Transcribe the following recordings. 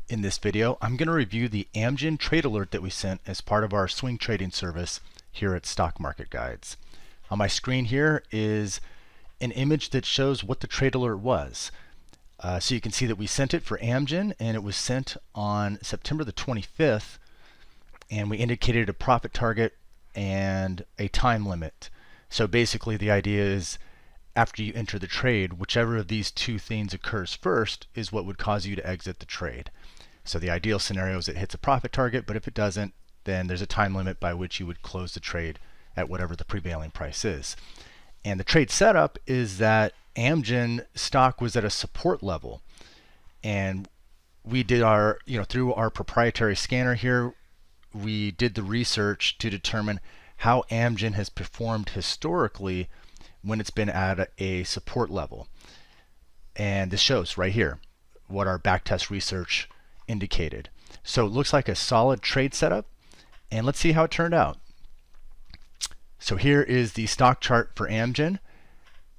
In this video, I'm going to review the Amgen trade alert that we sent as part of our swing trading service here at Stock Market Guides. On my screen here is an image that shows what the trade alert was. So you can see that we sent it for Amgen, and it was sent on September the 25th, and we indicated a profit target and a time limit. So basically the idea is after you enter the trade, whichever of these two things occurs first is what would cause you to exit the trade. So the ideal scenario is it hits a profit target, but if it doesn't, then there's a time limit by which you would close the trade at whatever the prevailing price is. And the trade setup is that Amgen stock was at a support level. And we did our, through our proprietary scanner here, we did the research to determine how Amgen has performed historically when it's been at a support level. And this shows right here what our backtest research indicated. So it looks like a solid trade setup, and let's see how it turned out. So here is the stock chart for Amgen,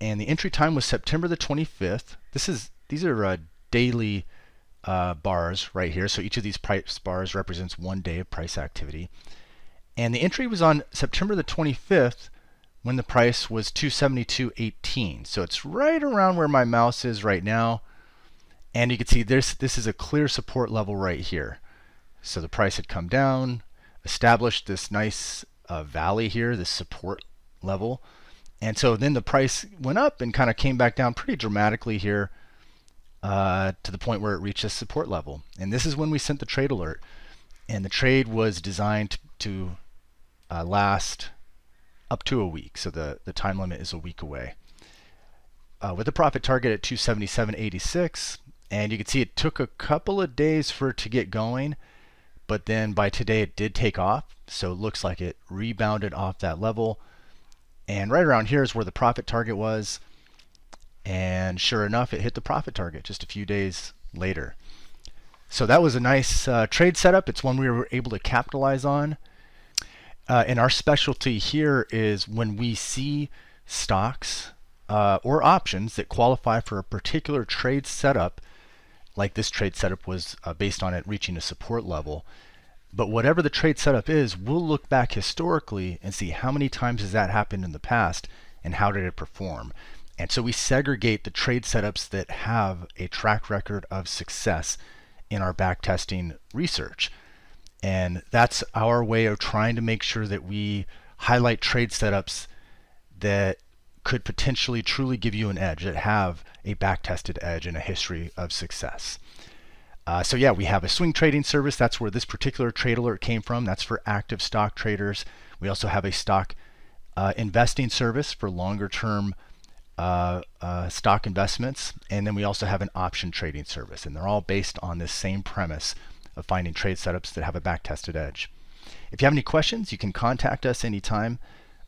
and the entry time was September the 25th. These are daily bars right here. So each of these price bars represents 1 day of price activity. And the entry was on September the 25th when the price was 272.18. So it's right around where my mouse is right now. And you can see this is a clear support level right here. So the price had come down, established this nice valley here, this support level. And so then the price went up and kind of came back down pretty dramatically here to the point where it reached a support level. And this is when we sent the trade alert. And the trade was designed to last up to a week. So the time limit is a week away. With a profit target at 277.86. And you can see it took a couple of days for it to get going, but then by today it did take off. So it looks like it rebounded off that level. And right around here is where the profit target was. And sure enough, it hit the profit target just a few days later. So that was a nice trade setup. It's one we were able to capitalize on. And our specialty here is when we see stocks or options that qualify for a particular trade setup, like this trade setup was based on it reaching a support level. But whatever the trade setup is, we'll look back historically and see how many times has that happened in the past and how did it perform. And so we segregate the trade setups that have a track record of success in our backtesting research. And that's our way of trying to make sure that we highlight trade setups that could potentially truly give you an edge, that have a back-tested edge and a history of success. So yeah, we have a swing trading service. That's where this particular trade alert came from. That's for active stock traders. We also have a stock investing service for longer-term stock investments. And then we also have an option trading service. And they're all based on this same premise of finding trade setups that have a back-tested edge. If you have any questions, you can contact us anytime.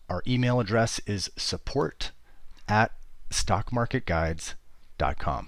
Our email address is support@stockmarketguides.com.